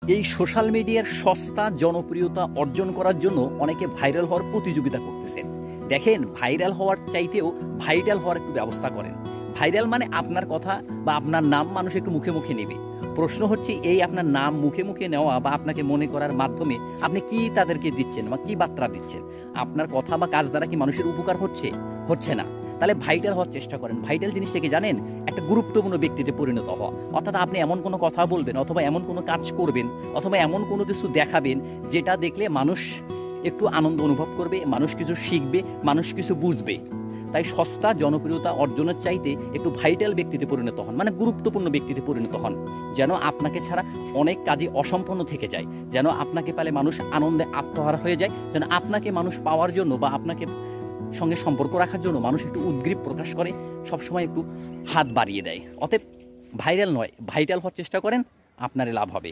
এই সোশ্যাল মিডিয়ার সস্তা জনপ্রিয়তা অর্জন করার জন্য অনেকে ভাইরাল হওয়ার প্রতিযোগিতা করতেছেন। দেখেন, ভাইরাল হওয়ার চাইতেও ভাইরাল হওয়ার একটু ব্যবস্থা করেন। ভাইরাল মানে আপনার কথা বা আপনার নাম মানুষ একটু মুখে মুখে নেবে। প্রশ্ন হচ্ছে, এই আপনার নাম মুখে মুখে নেওয়া বা আপনাকে মনে করার মাধ্যমে আপনি কি তাদেরকে দিচ্ছেন বা কি বার্তা দিচ্ছেন? আপনার কথা বা কাজ দ্বারা কি মানুষের উপকার হচ্ছে? হচ্ছে না। তাহলে ভাইরাল হওয়ার চেষ্টা করেন। ভাইরাল জিনিসটা কি জানেন? একটা গুরুত্বপূর্ণ ব্যক্তিতে পরিণত হওয়া। অর্থাৎ আপনি এমন কোনো কথা বলবেন অথবা এমন কোনো কাজ করবেন অথবা এমন কোনো কিছু দেখাবেন যেটা দেখলে মানুষ একটু আনন্দ অনুভব করবে, মানুষ কিছু শিখবে, মানুষ কিছু বুঝবে। তাই সস্তা জনপ্রিয়তা অর্জনের চাইতে একটু ভাইটাল ব্যক্তিতে পরিণত হন, মানে গুরুত্বপূর্ণ ব্যক্তিতে পরিণত হন, যেন আপনাকে ছাড়া অনেক কাজই অসম্পন্ন থেকে যায়, যেন আপনাকে পেলে মানুষ আনন্দে আত্মহারা হয়ে যায়, যেন আপনাকে মানুষ পাওয়ার জন্য বা আপনাকে সঙ্গে সম্পর্ক রাখার জন্য মানুষ একটু উদ্গ্রীব প্রকাশ করে, সবসময় একটু হাত বাড়িয়ে দেয়। অতএব ভাইরাল নয়, ভাইটাল হওয়ার চেষ্টা করেন, আপনারই লাভ হবে।